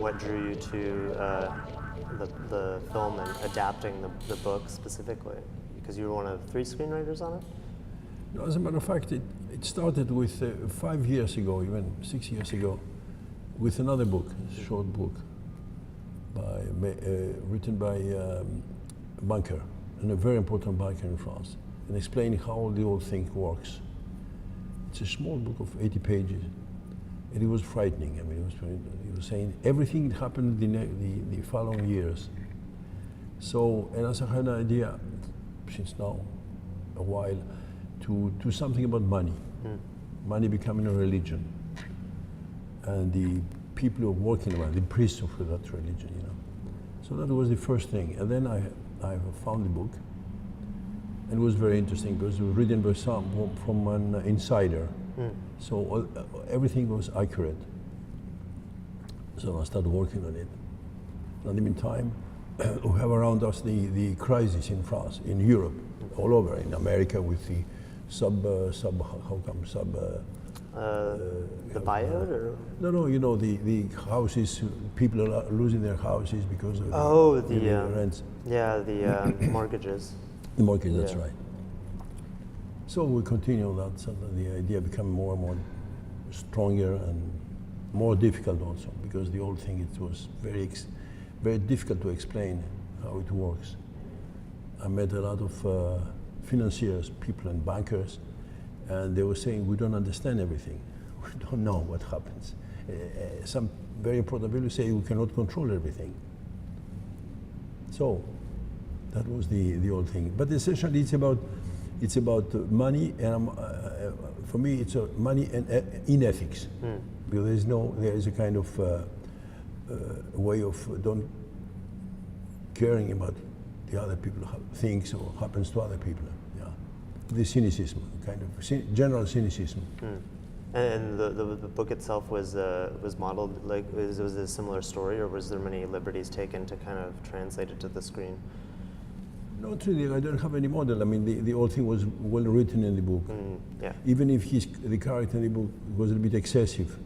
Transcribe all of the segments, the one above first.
What drew you to the film and adapting the book specifically? Because you were one of 3 screenwriters on it? No, as a matter of fact, it started with 5 years ago, even 6 years ago, with another book, a short book, written by a banker, and a very important banker in France, and explaining how the whole thing works. It's a small book of 80 pages, and it was frightening. I mean, it was saying everything that happened the following years. So, and as I had an idea, since now, a while, to do something about money. Money becoming a religion. And the people who are working around, the priests of that religion, you know. So that was the first thing. And then I found the book, and it was very interesting because it was written by from an insider. So everything was accurate. So I started working on it. In the meantime, we have around us the crisis in France, in Europe, all over, in America with the the buyout, or? No, you know, the houses, people are losing their houses because of the rents. Yeah, the mortgages. The mortgage, that's right. So we continue that, so that the idea became more and more stronger and more difficult also, because the whole thing, it was very difficult to explain how it works. I met a lot of financiers, people and bankers, and they were saying, we don't understand everything. We don't know what happens. Some very important people say we cannot control everything. So that was the whole thing. But essentially it's about money, and for me it's money and in ethics. Because there is a kind of way of don't caring about the other people thinks or happens to other people. Yeah, the cynicism, kind of general cynicism. And the book itself was modeled like was it a similar story, or was there many liberties taken to kind of translate it to the screen? Not really. I don't have any model. I mean, the whole thing was well written in the book. Yeah. Even if the character in the book was a bit excessive,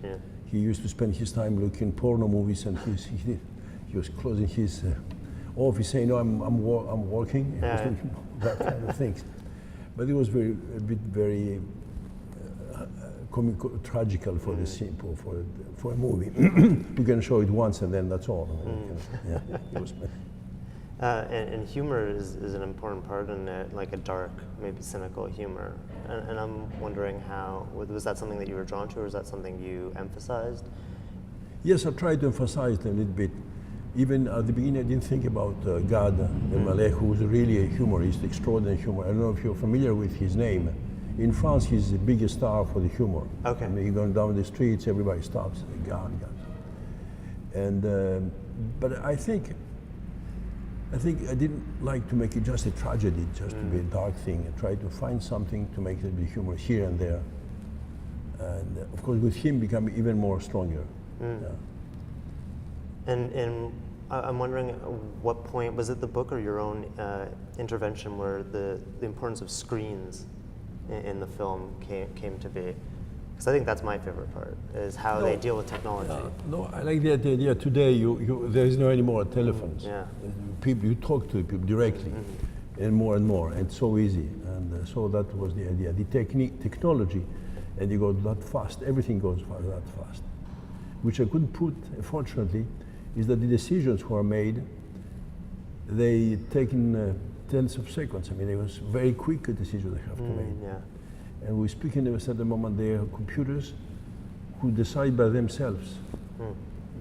he used to spend his time looking porno movies, and he was closing his office saying, "No, I'm working," and Yeah. that kind of things. But it was very tragical for the scene, for a movie. You can show it once and then that's all. Yeah, it was. And humor is an important part in it, like a dark, maybe cynical humor. And I'm wondering how, was that something that you were drawn to, or is that something you emphasized? Yes, I tried to emphasize it a little bit. Even at the beginning, I didn't think about Gad Elmaleh, who was really a humorist, extraordinary humor. I don't know if you're familiar with his name. In France, he's the biggest star for the humor. Okay. I mean, you're going down the streets, everybody stops, Gad. And, but I think I didn't like to make it just a tragedy, just to be a dark thing. I tried to find something to make it be humor here and there. And of course, with him, become even more stronger. Yeah. And I'm wondering, at what point, was it the book or your own intervention where the importance of screens in the film came to be? Because I think that's my favorite part, is how they deal with technology. No, I like the idea. Today, there is no anymore telephones. Yeah. You talk to the people directly, and more, and it's so easy. And so that was the idea. The technology, and you go that fast. Everything goes that fast. Which I couldn't put, unfortunately, is that the decisions were made. They taken tens of seconds. I mean, it was very quick a decision they have to make. Yeah. And we speak in a certain moment, they are computers who decide by themselves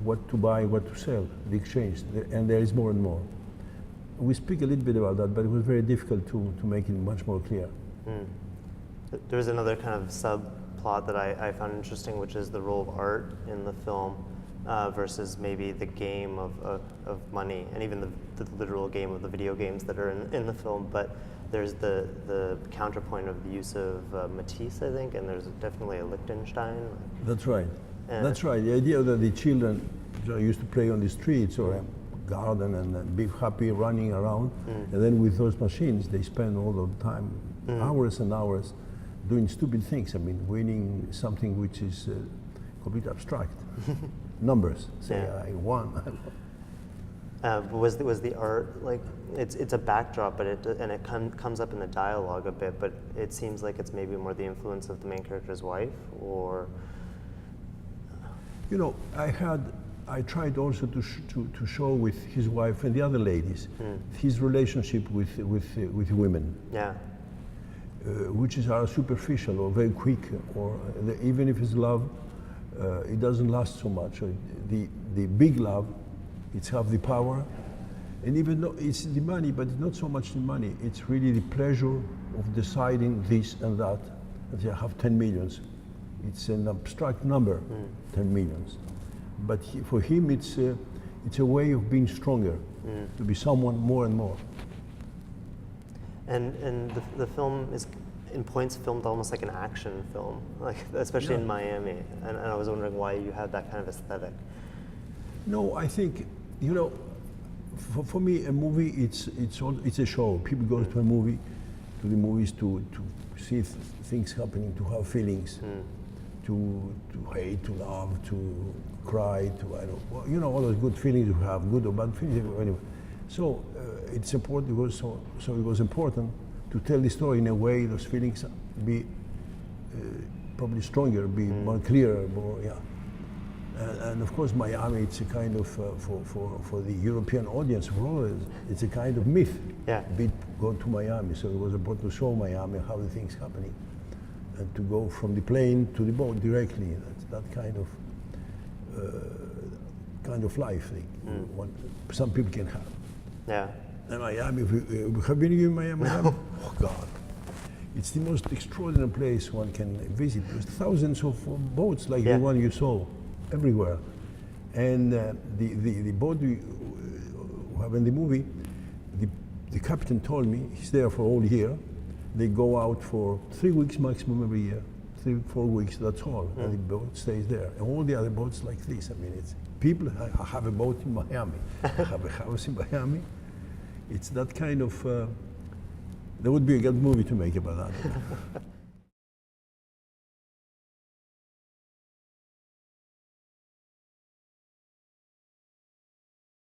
what to buy, what to sell, the exchange, and there is more and more. We speak a little bit about that, but it was very difficult to make it much more clear. There was another kind of subplot that I found interesting, which is the role of art in the film versus maybe the game of money, and even the literal game of the video games that are in the film. But there's the counterpoint of the use of Matisse, I think, and there's definitely a Liechtenstein. That's right. That's right. The idea that the children used to play on the streets or a garden and be happy running around, and then with those machines, they spend all the time, hours and hours, doing stupid things. I mean, winning something which is completely abstract. Numbers. Say, I won. Was the art, like, it's a backdrop, but it comes up in the dialogue a bit, but it seems like it's maybe more the influence of the main character's wife, or? You know, I tried also to show with his wife and the other ladies his relationship with women. Yeah. Which are superficial or very quick, or even if it's love, it doesn't last so much. The big love, it's have the power, and even though it's the money, but it's not so much the money, it's really the pleasure of deciding this and that. If you have 10 millions, it's an abstract number, 10 millions. But for him, it's a way of being stronger, to be someone more and more. And the film is, in points, filmed almost like an action film, like especially in Miami. And I was wondering why you had that kind of aesthetic. No, I think, you know, for me, a movie, it's a show. People go to the movies to see things happening, to have feelings, to hate, to love, to cry, you know, all those good feelings you have, good or bad feelings. Anyway, so it's important. So it was important to tell the story in a way those feelings be probably stronger, be more clearer, more And of course, Miami, it's a kind of, for the European audience, for all it's a kind of myth. Yeah. Go to Miami, so it was important to show Miami how the things happening, and to go from the plane to the boat directly. That's that kind of life some people can have. Yeah. And Miami, have been in Miami? No. Oh God. It's the most extraordinary place one can visit. There's thousands of boats like the one you saw everywhere. And the boat we have in the movie, the captain told me, he's there for all year. They go out for 3 weeks maximum every year, 3-4 weeks, that's all. And the boat stays there. And all the other boats like this. I mean, it's people have a boat in Miami, have a house in Miami. It's that kind of, there would be a good movie to make about that.